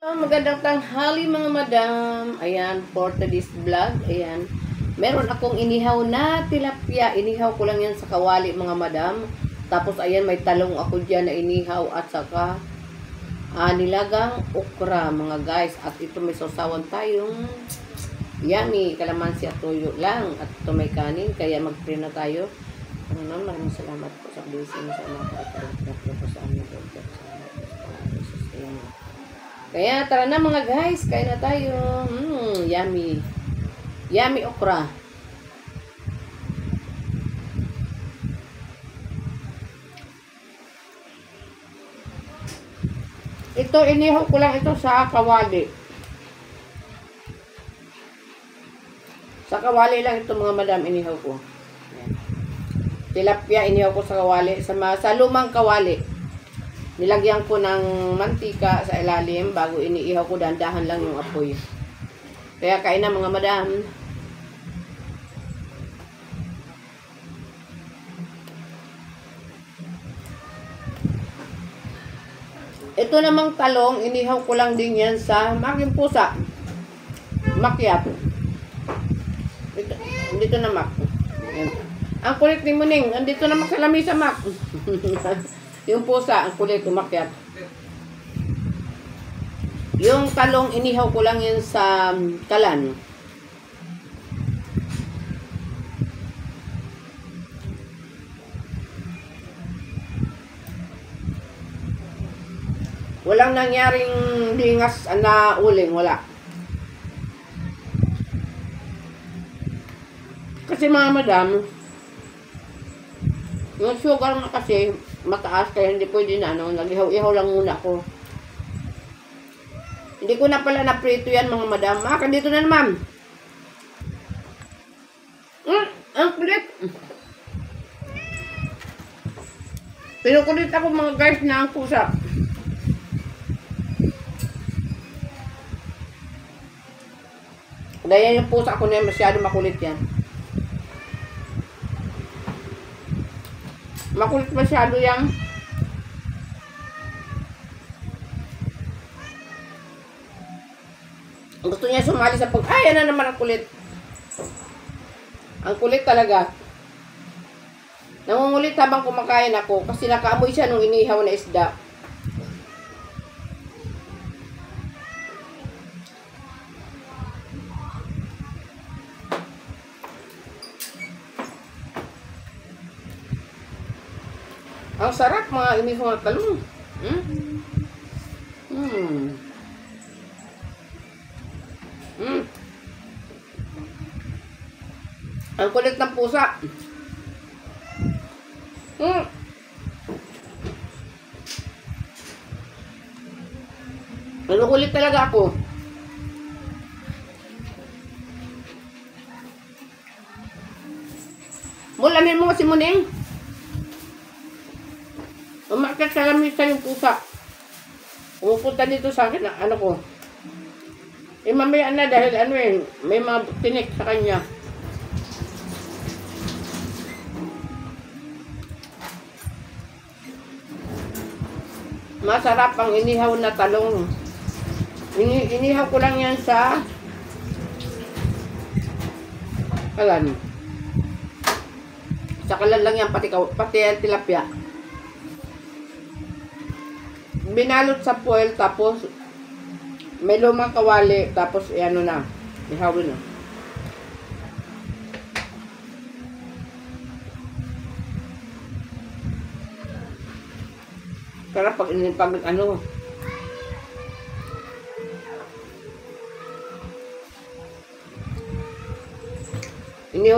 Magandang tanghali mga madam. Ayan, for today's vlog. Ayan, meron akong inihaw na tilapia. Inihaw ko lang yan sa kawali mga madam. Tapos ayan, may talong ako dyan na inihaw at saka nilagang okra mga guys. At ito may sausawan tayong yummy, kalamansi at tuyo lang. At ito may kanin, kaya mag-pray na tayo. Maraming salamat po sa blessing sa mga pagkakas po sa amin. Kaya tara na mga guys, kain na tayo. Yummy. Yummy okra. Ito, inihaw ko lang ito sa kawali. Sa kawali lang ito mga madam, inihaw ko. Ayan. Tilapia, inihaw ko sa kawali. Sa lumang kawali. Nilagyan ko ng mantika sa ilalim bago iniihaw ko, dahan-dahan lang yung apoy. Kaya kain na mga madam. Ito namang talong, inihaw ko lang din yan sa making pusa. Makyap. Dito na mak. Ayan. Ang kulit ni Muning, andito na mak sa lamisa mak. Yung pusa, ang kulit, umakyat. Yung talong, inihaw ko lang yan sa kalan. Walang nangyaring lingas na uling, wala. Kasi mga madam, yung sugar na kasi mataas, kaya hindi pwede na nag-ihaw-ihaw lang muna ako. Hindi ko na pala na-prito yan mga madam. Dito na naman. Ang kulit. Pinukulit ako mga guys na ang pusa. Dahil yung pusa ko na yan, masyado makulit yan. Makulit masyado yan. Gusto niya sumali sa yan na naman ang kulit. Ang kulit talaga. Nangungulit habang kumakain ako kasi nakaamoy siya nung inihaw na isda. Ang sarap mga inihaw na talong. Ang kulit ng pusa. Kulit talaga ako. Mulamin mo kasi Muning. Umakyat sa lamisa yung pusa. Pumupunta dito sa akin na ko. Mamaya na dahil may mga tinik sa kanya. Masarap ang inihaw na talong. Inihaw ko lang yan sa kalan. Sa kalan lang yan, pati tilapia. Binalot sa foil, tapos may lumang kawali, tapos na, ihawin na. Sarap pag inihaw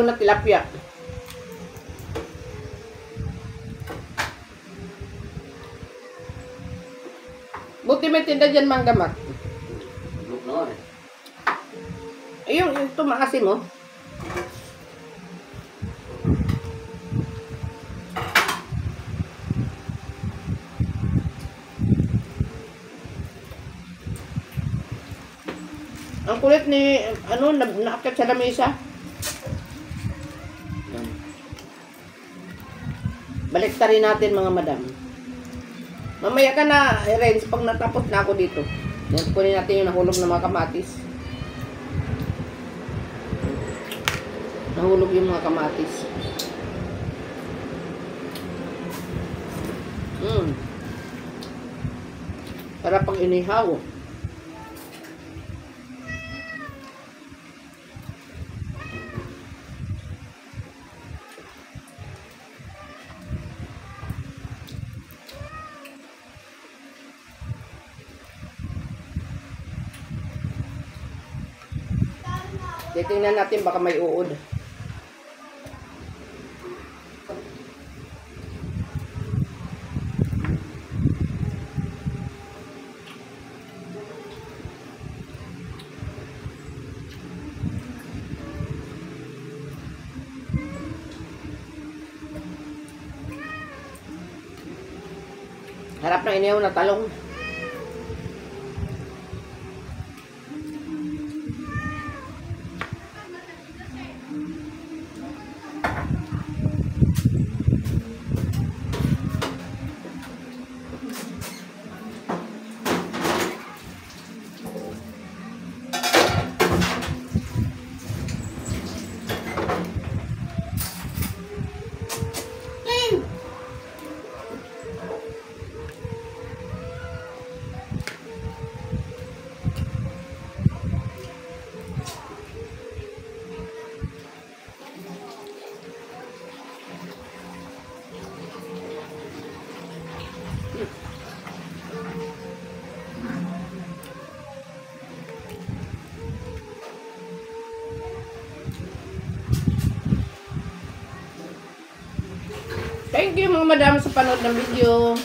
na tilapia. Buti may tinda dyan manggamat. Ayun, ito maasim mo. Ang kulit ni, naakyat sa lamesa. Baliktarin natin mga madam. Mamaya ka na, Renz, pag natapos na ako dito. Yan, kunin natin yung nahulog na mga kamatis. Nahulog yung mga kamatis. Para pang inihaw. Titingnan natin baka may uod. Harap ng inihaw na talong. Thank you mga madam sa panood ng video.